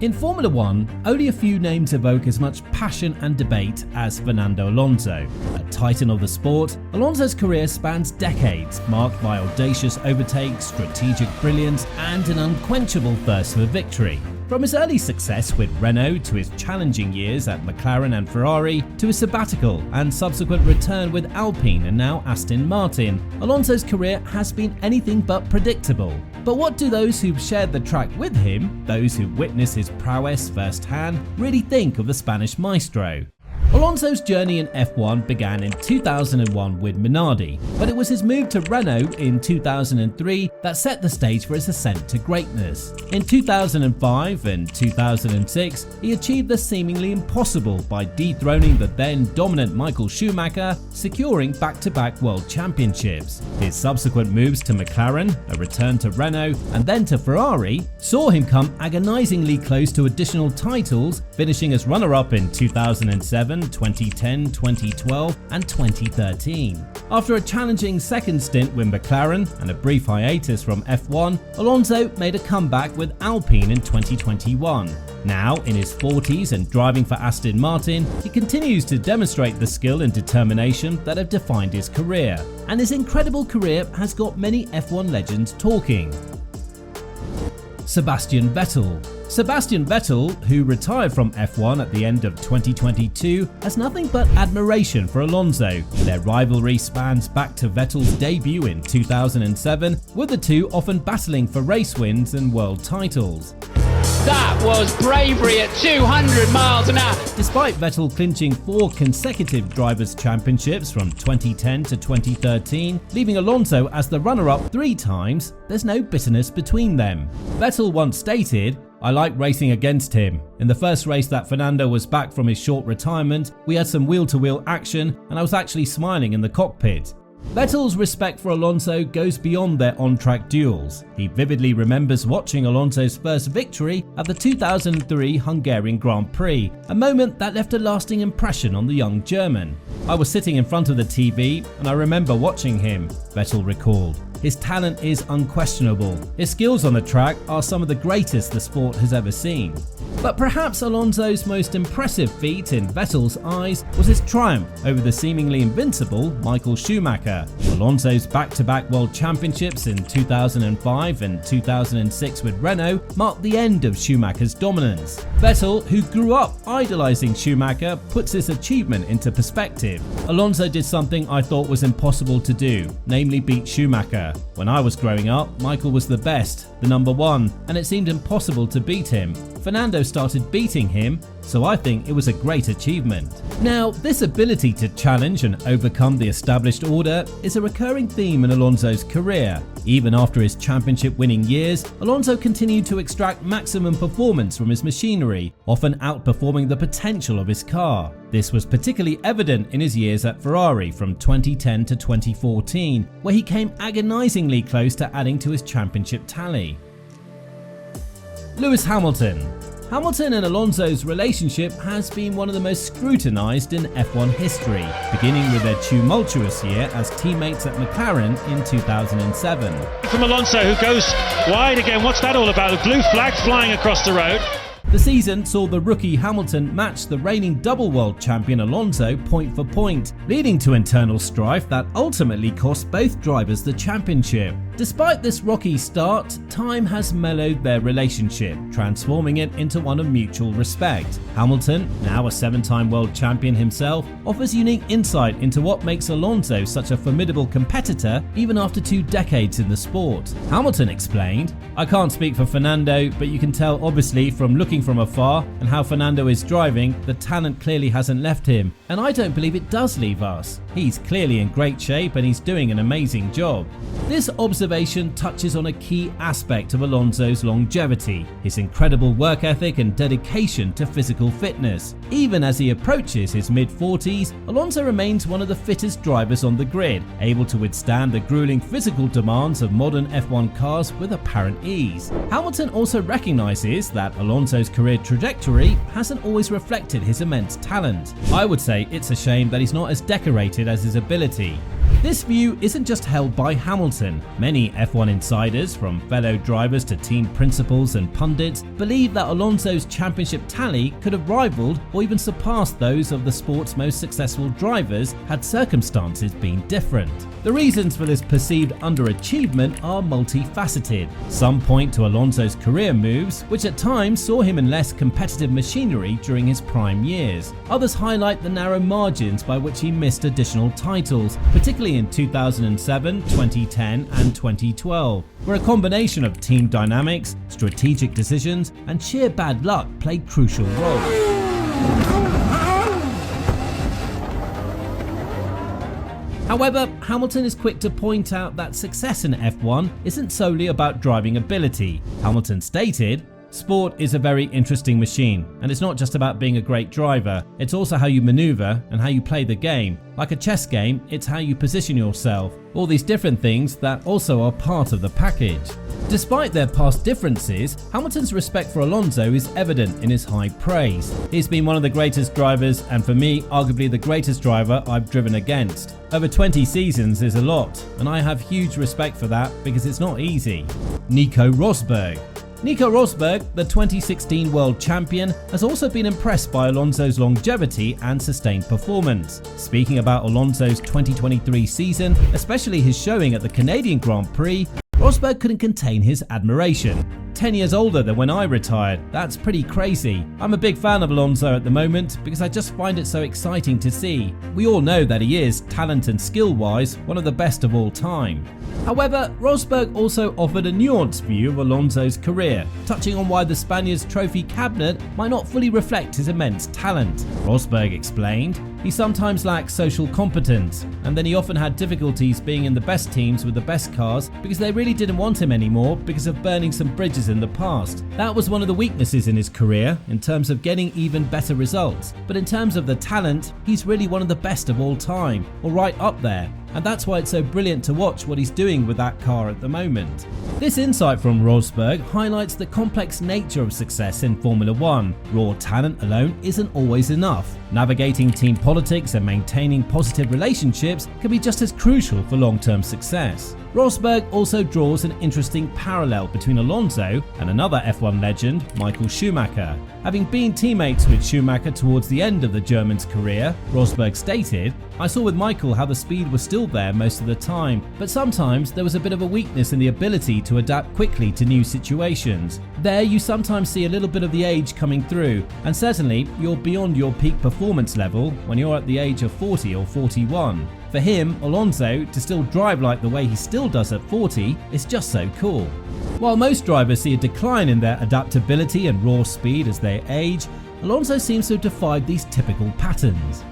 In Formula One, only a few names evoke as much passion and debate as Fernando Alonso. A titan of the sport, Alonso's career spans decades, marked by audacious overtakes, strategic brilliance, and an unquenchable thirst for victory. From his early success with Renault to his challenging years at McLaren and Ferrari to his sabbatical and subsequent return with Alpine and now Aston Martin, Alonso's career has been anything but predictable. But what do those who've shared the track with him, those who witnessed his prowess firsthand, really think of the Spanish maestro? Alonso's journey in F1 began in 2001 with Minardi, but it was his move to Renault in 2003 that set the stage for his ascent to greatness. In 2005 and 2006, he achieved the seemingly impossible by dethroning the then dominant Michael Schumacher, securing back-to-back world championships. His subsequent moves to McLaren, a return to Renault, and then to Ferrari saw him come agonizingly close to additional titles, finishing as runner-up in 2007, 2010, 2012 and 2013. After a challenging second stint with McLaren and a brief hiatus from F1, Alonso made a comeback with Alpine in 2021. Now, in his 40s and driving for Aston Martin, he continues to demonstrate the skill and determination that have defined his career. And his incredible career has got many F1 legends talking. Sebastian Vettel. Sebastian Vettel, who retired from F1 at the end of 2022, has nothing but admiration for Alonso. Their rivalry spans back to Vettel's debut in 2007, with the two often battling for race wins and world titles. That was bravery at 200 miles an hour. Despite Vettel clinching 4 consecutive Drivers' Championships from 2010 to 2013, leaving Alonso as the runner-up 3 times, there's no bitterness between them. Vettel once stated, "I like racing against him. In the first race that Fernando was back from his short retirement, we had some wheel-to-wheel action and I was actually smiling in the cockpit." Vettel's respect for Alonso goes beyond their on-track duels. He vividly remembers watching Alonso's first victory at the 2003 Hungarian Grand Prix, a moment that left a lasting impression on the young German. "I was sitting in front of the TV and I remember watching him," Vettel recalled. His talent is unquestionable. His skills on the track are some of the greatest the sport has ever seen. But perhaps Alonso's most impressive feat in Vettel's eyes was his triumph over the seemingly invincible Michael Schumacher. Alonso's back-to-back world championships in 2005 and 2006 with Renault marked the end of Schumacher's dominance. Vettel, who grew up idolizing Schumacher, puts this achievement into perspective. "Alonso did something I thought was impossible to do, namely beat Schumacher. When I was growing up, Michael was the best, the number one, and it seemed impossible to beat him. Fernando started beating him, so I think it was a great achievement." Now, this ability to challenge and overcome the established order is a recurring theme in Alonso's career. Even after his championship-winning years, Alonso continued to extract maximum performance from his machinery, often outperforming the potential of his car. This was particularly evident in his years at Ferrari from 2010 to 2014, where he came agonizingly close to adding to his championship tally. Lewis Hamilton. Hamilton and Alonso's relationship has been one of the most scrutinized in F1 history, beginning with their tumultuous year as teammates at McLaren in 2007. From Alonso, who goes wide again. What's that all about? The blue flag flying across the road. The season saw the rookie Hamilton match the reigning double world champion Alonso point for point, leading to internal strife that ultimately cost both drivers the championship. Despite this rocky start, time has mellowed their relationship, transforming it into one of mutual respect. Hamilton, now a 7-time world champion himself, offers unique insight into what makes Alonso such a formidable competitor even after 2 decades in the sport. Hamilton explained, "I can't speak for Fernando, but you can tell obviously from looking from afar and how Fernando is driving, the talent clearly hasn't left him, and I don't believe it does leave us. He's clearly in great shape and he's doing an amazing job." This observation touches on a key aspect of Alonso's longevity, his incredible work ethic and dedication to physical fitness. Even as he approaches his mid-40s, Alonso remains one of the fittest drivers on the grid, able to withstand the grueling physical demands of modern F1 cars with apparent ease. Hamilton also recognizes that Alonso's career trajectory hasn't always reflected his immense talent. "I would say it's a shame that he's not as decorated as his ability." This view isn't just held by Hamilton. Many F1 insiders, from fellow drivers to team principals and pundits, believe that Alonso's championship tally could have rivaled or even surpassed those of the sport's most successful drivers had circumstances been different. The reasons for this perceived underachievement are multifaceted. Some point to Alonso's career moves, which at times saw him in less competitive machinery during his prime years. Others highlight the narrow margins by which he missed additional titles, particularly in 2007, 2010 and 2012, where a combination of team dynamics, strategic decisions and sheer bad luck played crucial roles. However, Hamilton is quick to point out that success in F1 isn't solely about driving ability. Hamilton stated, "Sport is a very interesting machine, and it's not just about being a great driver, it's also how you maneuver and how you play the game. Like a chess game, it's how you position yourself. All these different things that also are part of the package." Despite their past differences, Hamilton's respect for Alonso is evident in his high praise. He's been one of the greatest drivers, and for me, arguably the greatest driver I've driven against. Over 20 seasons is a lot, and I have huge respect for that because it's not easy. Nico Rosberg. Nico Rosberg, the 2016 world champion, has also been impressed by Alonso's longevity and sustained performance. Speaking about Alonso's 2023 season, especially his showing at the Canadian Grand Prix, Rosberg couldn't contain his admiration. 10 years older than when I retired, that's pretty crazy. I'm a big fan of Alonso at the moment because I just find it so exciting to see. We all know that he is, talent and skill-wise, one of the best of all time. However, Rosberg also offered a nuanced view of Alonso's career, touching on why the Spaniard's trophy cabinet might not fully reflect his immense talent. Rosberg explained, "He sometimes lacks social competence, and then he often had difficulties being in the best teams with the best cars because they really didn't want him anymore because of burning some bridges in the past. That was one of the weaknesses in his career in terms of getting even better results, but in terms of the talent, he's really one of the best of all time, or right up there. And that's why it's so brilliant to watch what he's doing with that car at the moment." This insight from Rosberg highlights the complex nature of success in Formula 1. Raw talent alone isn't always enough. Navigating team politics and maintaining positive relationships can be just as crucial for long-term success. Rosberg also draws an interesting parallel between Alonso and another F1 legend, Michael Schumacher. Having been teammates with Schumacher towards the end of the German's career, Rosberg stated, "I saw with Michael how the speed was still there most of the time, but sometimes there was a bit of a weakness in the ability to adapt quickly to new situations. There you sometimes see a little bit of the age coming through, and certainly you're beyond your peak performance level when you're at the age of 40 or 41. For him, Alonso, to still drive like the way he still does at 40 is just so cool." While most drivers see a decline in their adaptability and raw speed as they age, Alonso seems to have defied these typical patterns.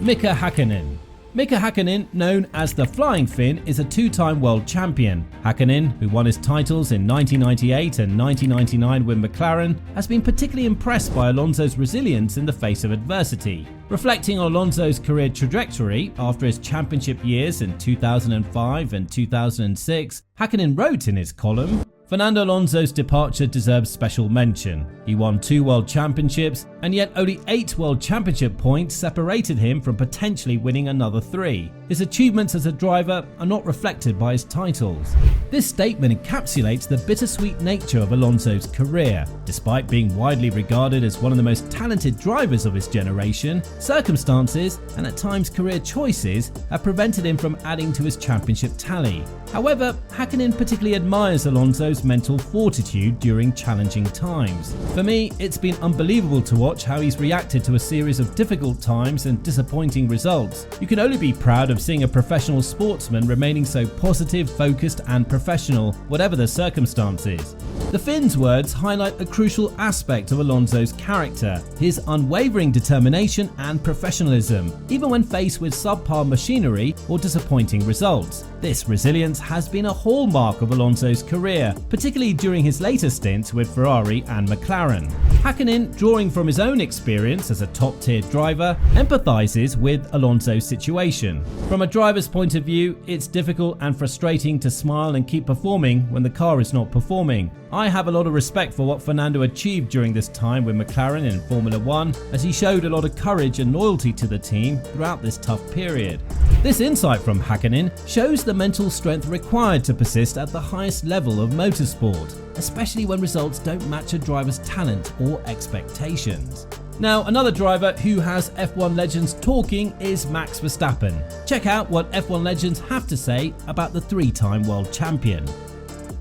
Mika Hakkinen. Mika Hakkinen, known as the Flying Finn, is a two-time world champion. Hakkinen, who won his titles in 1998 and 1999 with McLaren, has been particularly impressed by Alonso's resilience in the face of adversity. Reflecting on Alonso's career trajectory after his championship years in 2005 and 2006, Hakkinen wrote in his column, "Fernando Alonso's departure deserves special mention. He won 2 world championships, and yet only 8 world championship points separated him from potentially winning another 3. His achievements as a driver are not reflected by his titles." This statement encapsulates the bittersweet nature of Alonso's career. Despite being widely regarded as one of the most talented drivers of his generation, circumstances and at times career choices have prevented him from adding to his championship tally. However, Hakkinen particularly admires Alonso's mental fortitude during challenging times. For me, it's been unbelievable to watch how he's reacted to a series of difficult times and disappointing results. You can only be proud of seeing a professional sportsman remaining so positive, focused and professional, whatever the circumstances. The Finn's words highlight a crucial aspect of Alonso's character, his unwavering determination and professionalism, even when faced with subpar machinery or disappointing results. This resilience has been a hallmark of Alonso's career, particularly during his later stints with Ferrari and McLaren. Hakkinen, drawing from his own experience as a top-tier driver, empathises with Alonso's situation. From a driver's point of view, it's difficult and frustrating to smile and keep performing when the car is not performing. I have a lot of respect for what Fernando achieved during this time with McLaren in Formula 1, as he showed a lot of courage and loyalty to the team throughout this tough period. This insight from Hakkinen shows the mental strength required to persist at the highest level of motorsport, especially when results don't match a driver's talent or expectations. Now, another driver who has F1 legends talking is Max Verstappen. Check out what F1 legends have to say about the 3-time world champion.